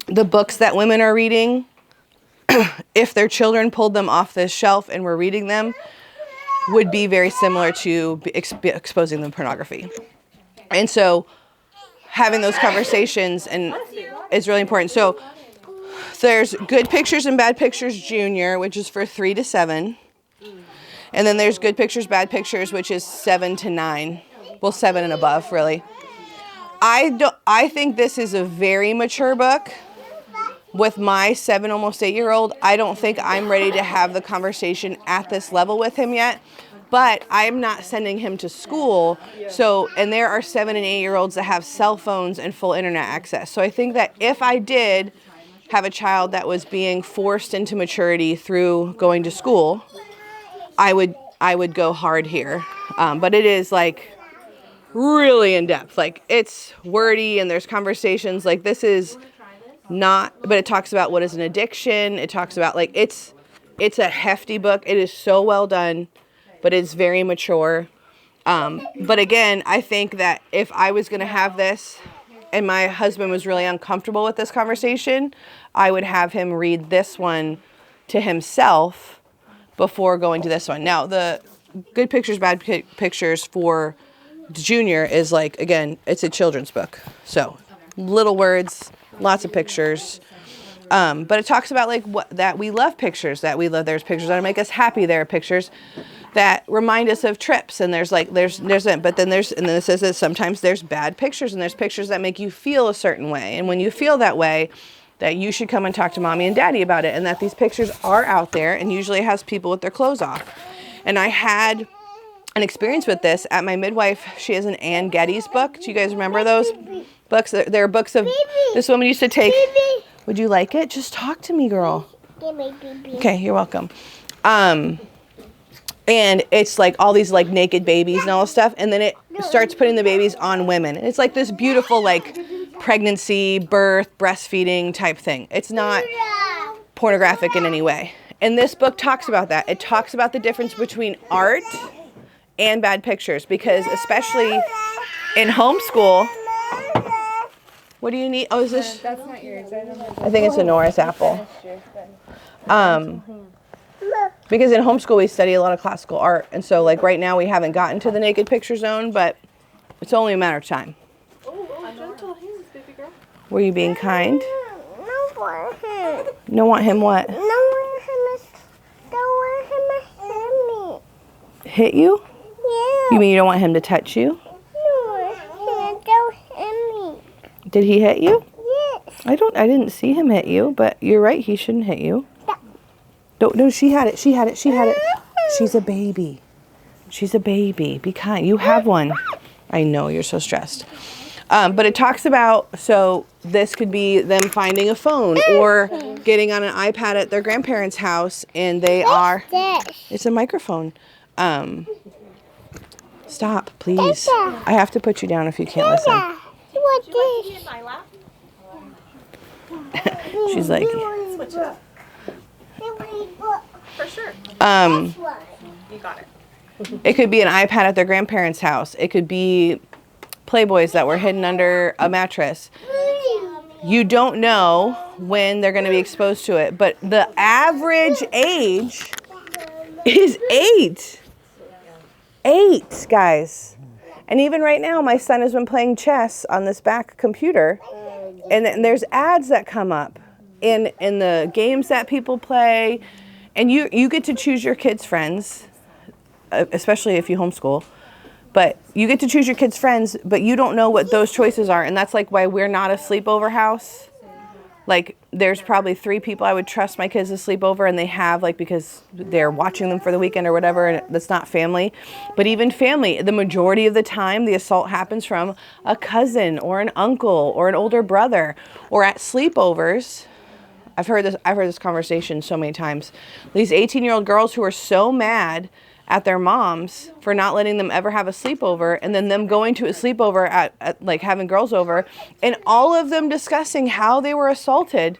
the books that women are reading if their children pulled them off this shelf and were reading them, would be very similar to exposing them to pornography. And so having those conversations is really important. So there's Good Pictures and Bad Pictures Junior, which is for 3 to 7. And then there's Good Pictures, Bad Pictures, which is 7 to 9. Well, 7 and above, really. I think this is a very mature book. With my 7, almost 8-year-old, I don't think I'm ready to have the conversation at this level with him yet. But I'm not sending him to school. So, and there are 7 and 8-year-olds that have cell phones and full internet access. So I think that if I did have a child that was being forced into maturity through going to school, I would go hard here. But it is like really in depth. Like it's wordy and there's conversations. Like this is not, but it talks about what is an addiction. It talks about like, it's a hefty book. It is so well done, but it's very mature. But again, I think that if I was going to have this and my husband was really uncomfortable with this conversation, I would have him read this one to himself before going to this one. Now, the Good Pictures, Bad Pictures for Junior is like, again, it's a children's book. So little words, lots of pictures. But it talks about like that we love pictures, that we love, there's pictures that make us happy. There are pictures that remind us of trips, and there's then it says that sometimes there's bad pictures, and there's pictures that make you feel a certain way. And when you feel that way, that you should come and talk to mommy and daddy about it, and that these pictures are out there, and usually it has people with their clothes off. And I had an experience with this at my midwife. She has an Ann Getty's book. Do you guys remember those books? There are books of this woman used to take. Would you like it? Just talk to me, girl. Okay, you're welcome. And it's like all these like naked babies and all this stuff. And then it starts putting the babies on women. And it's like this beautiful like pregnancy, birth, breastfeeding type thing. It's not pornographic in any way. And this book talks about that. It talks about the difference between art and bad pictures, because especially in homeschool. What do you need? Oh, is this? That's not yours. I think it's a Norris apple. Because in homeschool we study a lot of classical art, and so like right now we haven't gotten to the naked picture zone, but it's only a matter of time. Oh, gentle hands, baby girl. Were you being kind? No want him. No want him what? No want him to hit me. Hit you? Yeah. You mean you don't want him to touch you? No want him to hit me. Did he hit you? Yes. I didn't see him hit you, but you're right, he shouldn't hit you. No, she had it. She's a baby. She's a baby. Be kind. You have one. I know, you're so stressed. But it talks about, so this could be them finding a phone or getting on an iPad at their grandparents' house, and they are, it's a microphone. Stop, please. I have to put you down if you can't listen. What is? She's like, Switch it up. For sure. You got it. it could be an iPad at their grandparents' house. It could be Playboys that were hidden under a mattress. You don't know when they're going to be exposed to it, but the average age is 8. 8, guys. And even right now, my son has been playing chess on this back computer, and there's ads that come up in the games that people play, and you get to choose your kids' friends, especially if you homeschool. But you get to choose your kids' friends, but you don't know what those choices are, and that's like why we're not a sleepover house. Like, there's probably 3 people I would trust my kids to sleep over, and they have, like, because they're watching them for the weekend or whatever, and that's not family. But even family, the majority of the time, the assault happens from a cousin or an uncle or an older brother, or at sleepovers. I've heard this conversation so many times. These 18-year-old girls who are so mad at their moms for not letting them ever have a sleepover, and then them going to a sleepover at like having girls over, and all of them discussing how they were assaulted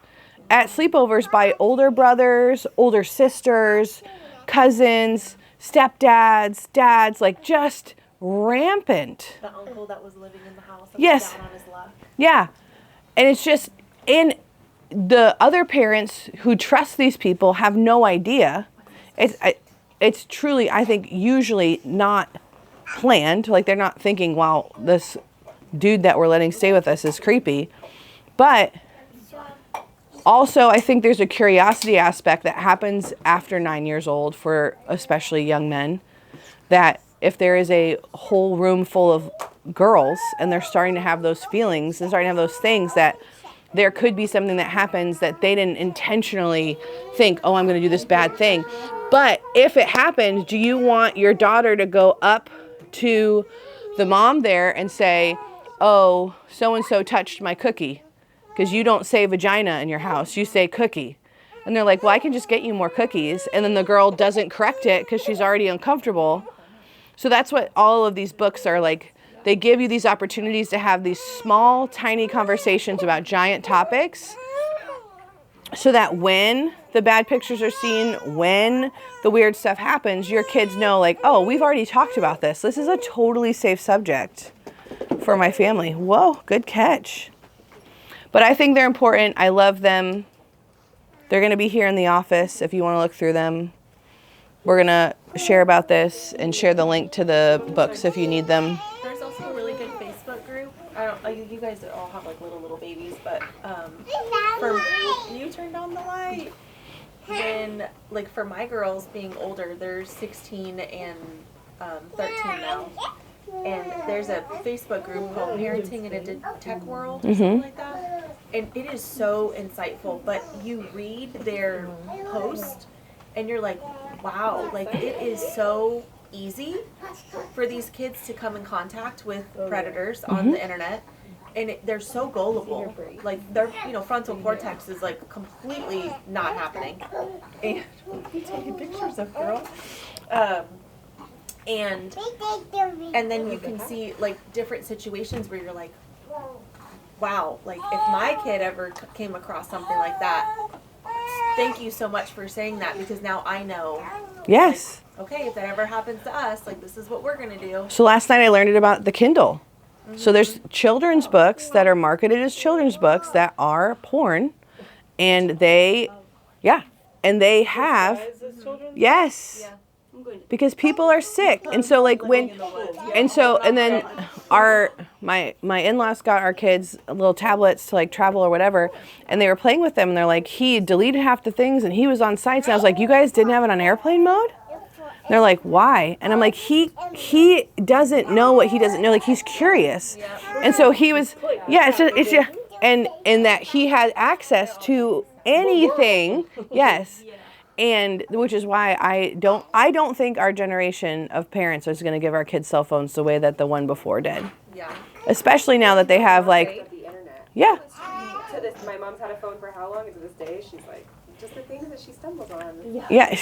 at sleepovers by older brothers, older sisters, cousins, stepdads, dads, like just rampant. The uncle that was living in the house that Yes. was down on his luck. Yeah. And it's just the other parents who trust these people have no idea. It's truly, I think, usually not planned. Like, they're not thinking, wow, this dude that we're letting stay with us is creepy. But also, I think there's a curiosity aspect that happens after 9 years old for especially young men, that if there is a whole room full of girls and they're starting to have those feelings and starting to have those things, that there could be something that happens that they didn't intentionally think, oh, I'm going to do this bad thing. But if it happens, do you want your daughter to go up to the mom there and say, oh, so-and-so touched my cookie? Because you don't say vagina in your house, you say cookie. And they're like, well, I can just get you more cookies. And then the girl doesn't correct it because she's already uncomfortable. So that's what all of these books are like. They give you these opportunities to have these small, tiny conversations about giant topics, so that when the bad pictures are seen, when the weird stuff happens, your kids know, like, oh, we've already talked about this. This is a totally safe subject for my family. Whoa, good catch. But I think they're important. I love them. They're going to be here in the office if you want to look through them. We're going to share about this and share the link to the books if you need them. There's also a really good Facebook group. You guys all have like little babies, but for you turned on the light. When, like, for my girls being older, they're 16 and 13 now. And there's a Facebook group called Parenting in a Tech World or something like that. And it is so insightful. But you read their post and you're like, wow, like, it is so easy for these kids to come in contact with predators on the internet. And they're so gullible. Like, their frontal cortex is like completely not happening. And we taking pictures of girls. And then you can see like different situations where you're like, wow, like, if my kid ever came across something like that, thank you so much for saying that, because now I know. Yes. Like, okay, if that ever happens to us, like, this is what we're going to do. So last night I learned about the Kindle. So there's children's books that are marketed as children's books that are porn, and they have, yes, because people are sick. And so like and then my in-laws got our kids little tablets to like travel or whatever, and they were playing with them, and they're like, he deleted half the things and he was on sites, and I was like, you guys didn't have it on airplane mode? They're like, why? And I'm like, he doesn't know what he doesn't know. Like, he's curious. And so he was, and that he had access to anything. Yes. And which is why I don't think our generation of parents is going to give our kids cell phones the way that the one before did. Yeah. Especially now that they have like, the internet. yeah. To this, my mom's had a phone for how long? And to this day, she's like, just the things that she stumbles on. Yeah.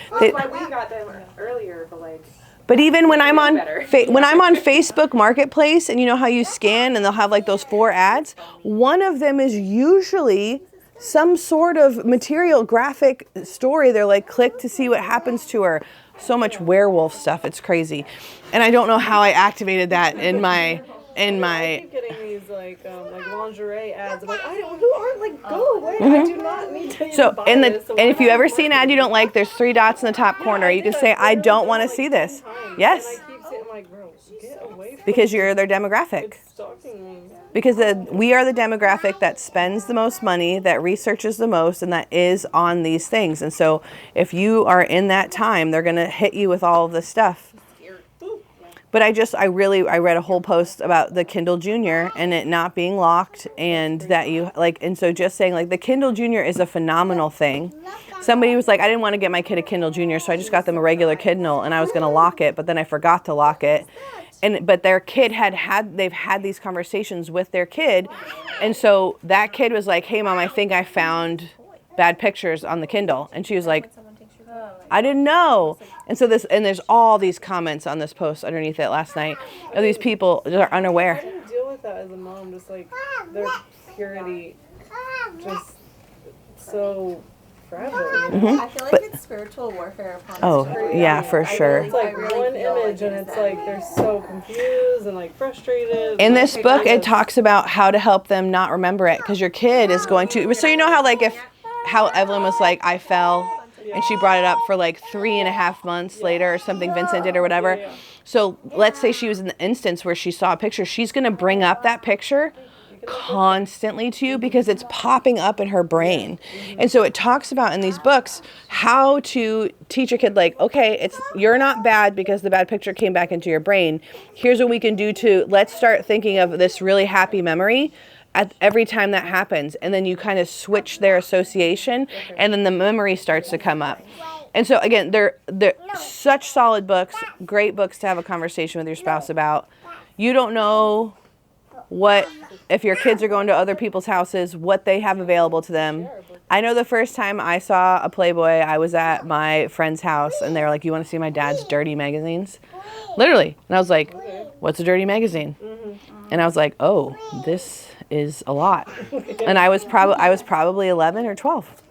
That's why we got them earlier, but like. But even when I'm on Facebook Marketplace, and you know how you scan and they'll have like those 4 ads, one of them is usually some sort of material graphic story. They're like, click to see what happens to her. So much werewolf stuff, it's crazy. And I don't know how I activated that in my I keep getting these like lingerie ads. I'm like, who aren't, like, go away. I do not need to so buy and this. if you ever see an ad you don't like, there's 3 dots in the top corner. You can say, I don't want to see this. Yes. And I keep saying, like, bro, get away from Because you're their demographic. It's stalking me. Because we are the demographic that spends the most money, that researches the most, and that is on these things. And so if you are in that time, they're going to hit you with all of this stuff. But I read a whole post about the Kindle Junior and it not being locked, and that you like, and so just saying like the Kindle Junior is a phenomenal thing. Somebody was like, I didn't want to get my kid a Kindle Junior, so I just got them a regular Kindle, and I was going to lock it, but then I forgot to lock it. But their kid they've had these conversations with their kid, and so that kid was like, hey mom, I think I found bad pictures on the Kindle, and she was like, I didn't know. And so there's all these comments on this post underneath it last night of these people that are unaware. I didn't deal with that as a mom, just like their purity, just so fragile. I feel like it's spiritual warfare upon Oh, us. yeah, for sure. It's like I really one feel like image, it and is it's that. like they're so confused and like frustrated. In and, this like, book, it just- talks about how to help them not remember it, because your kid is going to. So you know how like how Evelyn was like, I fell, and she brought it up for like 3.5 months later or something. Vincent did or whatever. Yeah. So let's say she was in the instance where she saw a picture. She's going to bring up that picture constantly to you because it's popping up in her brain. And so it talks about in these books how to teach your kid, like, okay, you're not bad because the bad picture came back into your brain. Here's what we can do let's start thinking of this really happy memory at every time that happens. And then you kind of switch their association, and then the memory starts to come up. And so again, they're such solid books, great books to have a conversation with your spouse about. You don't know if your kids are going to other people's houses, what they have available to them. I know the first time I saw a Playboy, I was at my friend's house, and they were like, you want to see my dad's dirty magazines? Literally. And I was like, what's a dirty magazine? And I was like, oh, this is a lot. And I was probably 11 or 12.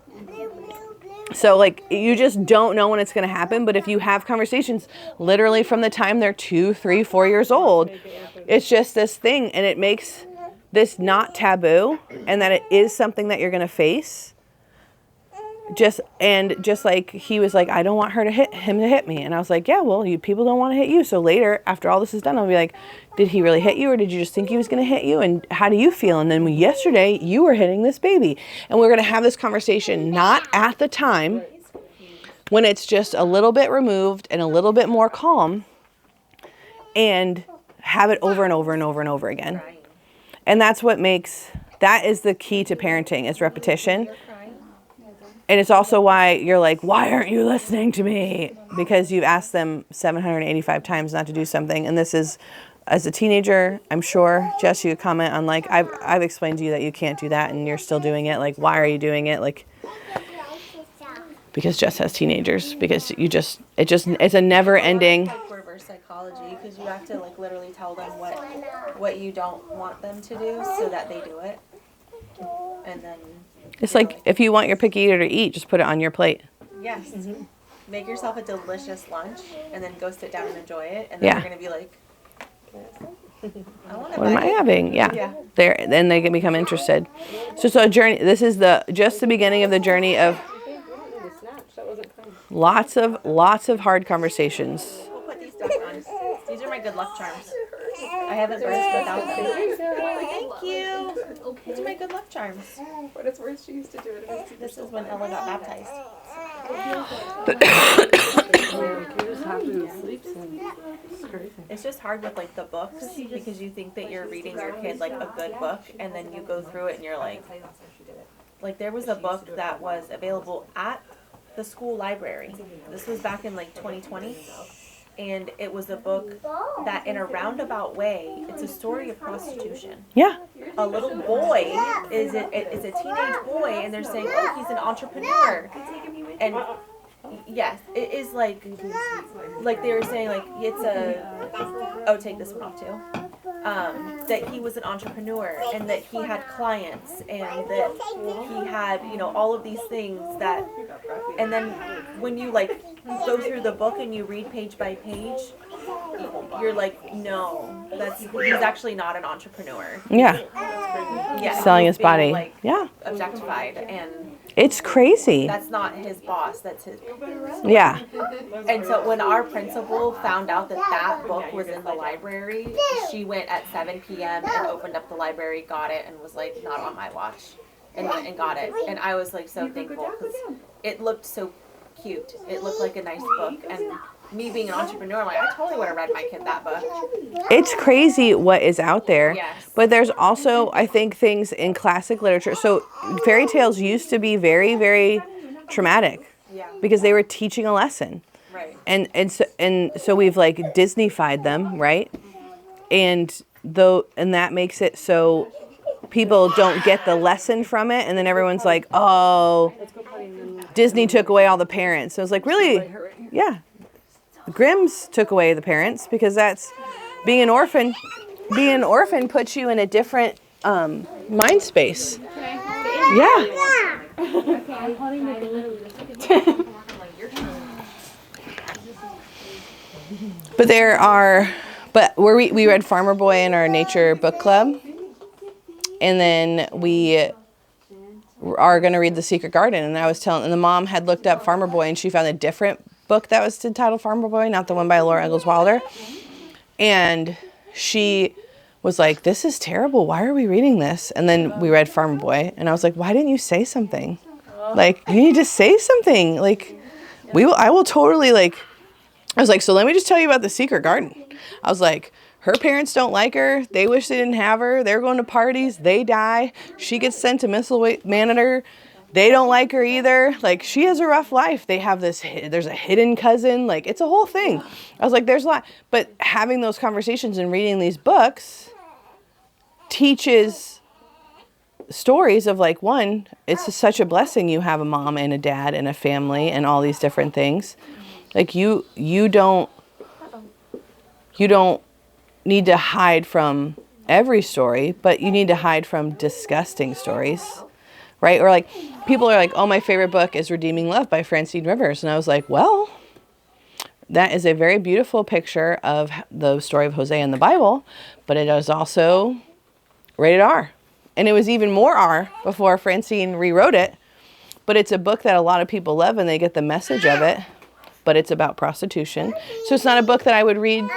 So like, you just don't know when it's going to happen. But if you have conversations literally from the time they're 2, 3, 4 years old, it's just this thing, and it makes this not taboo, and that it is something that you're going to face. Just like he was like, I don't want him to hit me. And I was like, yeah, well, people don't want to hit you. So later, after all this is done, I'll be like, did he really hit you, or did you just think he was going to hit you? And how do you feel? And then yesterday you were hitting this baby, and we're going to have this conversation, not at the time when it's just a little bit removed and a little bit more calm, and have it over and over and over and over again. And that is the key to parenting, is repetition. And it's also why you're like, why aren't you listening to me? Because you've asked them 785 times not to do something. And this is, as a teenager, I'm sure, Jess, you could comment on, like, I've explained to you that you can't do that, and you're still doing it. Like, why are you doing it? Like, because Jess has teenagers. Because it's a never ending. Like reverse psychology, because you have to like literally tell them what you don't want them to do so that they do it. And then It's like, if you want your picky eater to eat, just put it on your plate. yes, make yourself a delicious lunch, and then go sit down and enjoy it. And then you're gonna be like, I want to. What am I having? Yeah. Then they can become interested. So a journey. This is just the beginning of the journey of lots of hard conversations. We'll put these back on. These are my good luck charms. I haven't birthed without them. Thank you. These are my good luck charms. What it's worth, she used to do it. This is when Ella got baptized. It's just hard with like the books, because you think that you're reading your kid like a good book, and then you go through it and you're like there was a book that was available at the school library. This was back in like 2020. And it was a book that, in a roundabout way, it's a story of prostitution. Yeah. A little boy is a teenage boy, and they're saying, oh, he's an entrepreneur. And yes, it is like they were saying, like, it's take this one off too. That he was an entrepreneur, and that he had clients, and that he had, all of these things that, and then when you like go through the book and you read page by page, you're like, no, he's actually not an entrepreneur. Yeah. Yeah, Selling he's his body. being, like, Yeah. objectified, and It's crazy. that's not his boss, that's his. Yeah. And so when our principal found out that book was in the library, she went at 7 p.m. and opened up the library, got it, and was like, not on my watch, and went and got it. And I was like so thankful, because it looked so cute. It looked like a nice book, and me being an entrepreneur, I'm like, I totally would have read my kid that book. It's crazy what is out there. Yes. But there's also, I think, things in classic literature. So fairy tales used to be very, very traumatic. Yeah. Because they were teaching a lesson. Right. And so we've like Disneyfied them, right? And that makes it so people don't get the lesson from it, and then everyone's like, oh, Disney took away all the parents. So it's like, really? Yeah. Grimm's took away the parents, because that's being an orphan. Being an orphan puts you in a different mind space. Yeah. But we read Farmer Boy in our nature book club, and then we are going to read The Secret Garden. And and the mom had looked up Farmer Boy, and she found a different book that was entitled Farmer Boy, not the one by Laura Ingalls Wilder. And she was like, "This is terrible. Why are we reading this?" And then we read Farmer Boy, and I was like, "Why didn't you say something? Like, you need to say something. Like, I will totally like." I was like, "So let me just tell you about The Secret Garden." I was like, "Her parents don't like her. They wish they didn't have her. They're going to parties. They die. She gets sent to Missile Manator. They don't like her either. Like, she has a rough life. There's a hidden cousin. Like, it's a whole thing." I was like, "There's a lot." But having those conversations and reading these books teaches stories of, like, one, it's just such a blessing you have a mom and a dad and a family and all these different things. Like, you don't need to hide from every story, but you need to hide from disgusting stories, right? Or like, people are like, "Oh, my favorite book is Redeeming Love by Francine Rivers." And I was like, well, that is a very beautiful picture of the story of Hosea in the Bible, but it is also rated R. And it was even more R before Francine rewrote it. But it's a book that a lot of people love, and they get the message of it. But it's about prostitution. So it's not a book that I would read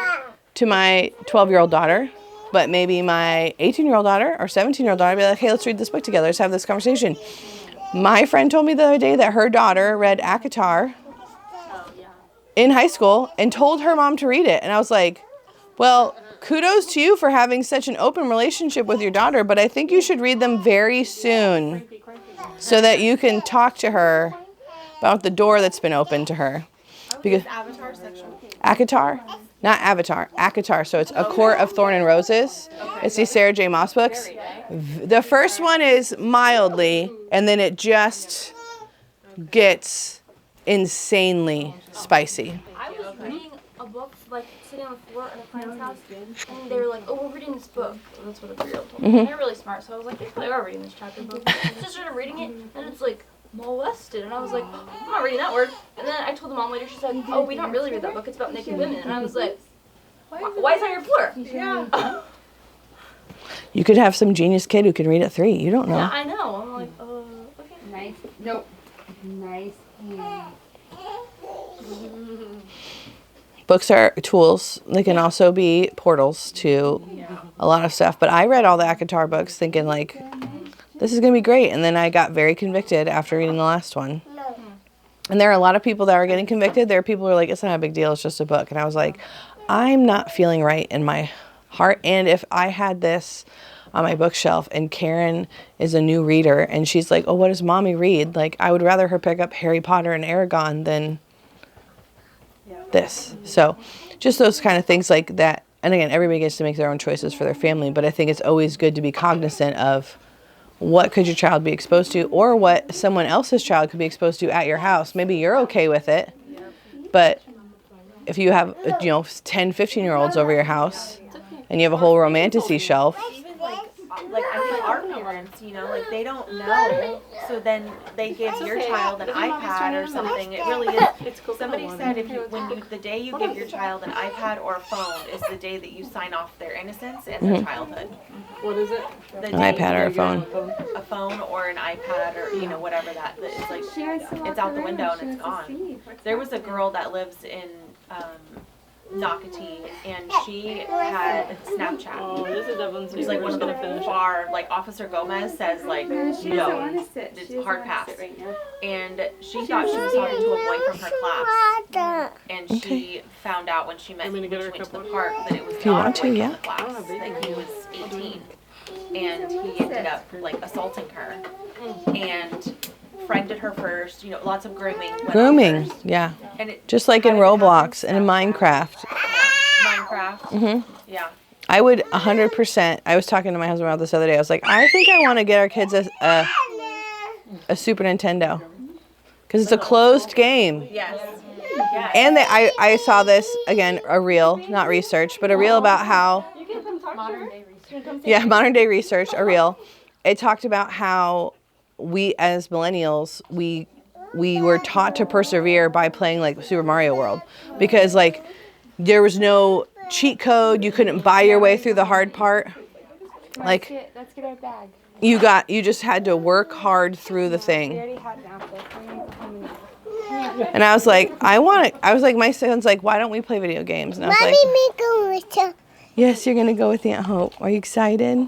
to my 12-year-old daughter, but maybe my 18-year-old daughter or 17-year-old daughter, I'd be like, "Hey, let's read this book together. Let's have this conversation." My friend told me the other day that her daughter read ACOTAR in high school and told her mom to read it. And I was like, well, kudos to you for having such an open relationship with your daughter, but I think you should read them very soon so that you can talk to her about the door that's been opened to her. Because Avatar section. ACOTAR, not Avatar, ACOTAR. So it's A Court of Thorn and Roses. It's these Sarah J. Maas books. The first one is mildly, and then it just gets insanely spicy. I was reading a book, like sitting on the floor at a friend's house, and they were like, "Oh, we're reading this book." And that's what a 3-year-old told me. And they're really smart, so I was like, "They probably are reading this chapter book." So I started reading it, and it's like molested, and I was like, "I'm not reading that word." And then I told the mom later, she said, "Oh, we don't really read that book. It's about naked women." And I was like, "Why is that your floor?" Yeah. You could have some genius kid who can read at 3. You don't know. Yeah, I know. I'm like, okay. Nice. Nope. Nice. Books are tools. They can also be portals to a lot of stuff. But I read all the ACOTAR books thinking, like, this is going to be great. And then I got very convicted after reading the last one. And there are a lot of people that are getting convicted. There are people who are like, "It's not a big deal. It's just a book." And I was like, I'm not feeling right in my heart. And if I had this on my bookshelf and Karen is a new reader and she's like, "Oh, what does mommy read?" Like, I would rather her pick up Harry Potter and Aragon than this. So just those kind of things like that. And again, everybody gets to make their own choices for their family, but I think it's always good to be cognizant of what could your child be exposed to, or what someone else's child could be exposed to at your house. Maybe you're okay with it, but if you have, 10, 15-year-olds over your house and you have a whole romantasy shelf. Even like I think our parents, like they don't know, so then they give your child an iPad or something. It really is. It's cool. Somebody said the day you give your child an iPad or a phone is the day that you sign off their innocence and their childhood. What is it? An iPad or a phone. A phone or an iPad or whatever that is, like, it's out the window and it's gone. There was a girl that lives in Nocatee, and she had Snapchat. Oh, this is Evan's. She's like one of the far, like Officer Gomez says, like, no, it's hard pass. And she thought she was talking to a boy from her class, and she found out when she went to the park that it was not a boy from the class, that he was 18, and he ended up like assaulting her, and friended her first, lots of grooming, yeah. And it just like in Roblox and in Minecraft. Yeah. I would 100%. I was talking to my husband about this the other day. I was like, I think I want to get our kids a Super Nintendo because it's a closed game. Yes. And I saw this again, a reel, not research, but a reel about how modern day research, a reel. It talked about how we as millennials, we were taught to persevere by playing like Super Mario World, because like there was no cheat code. You couldn't buy your way through the hard part. Like Let's get our bag. you just had to work hard through the thing. We already had an apple. And I was like, my son's like, why don't we play video games? And I was Mommy, like, me go with you. yes, you're gonna go with Aunt Hope. Are you excited?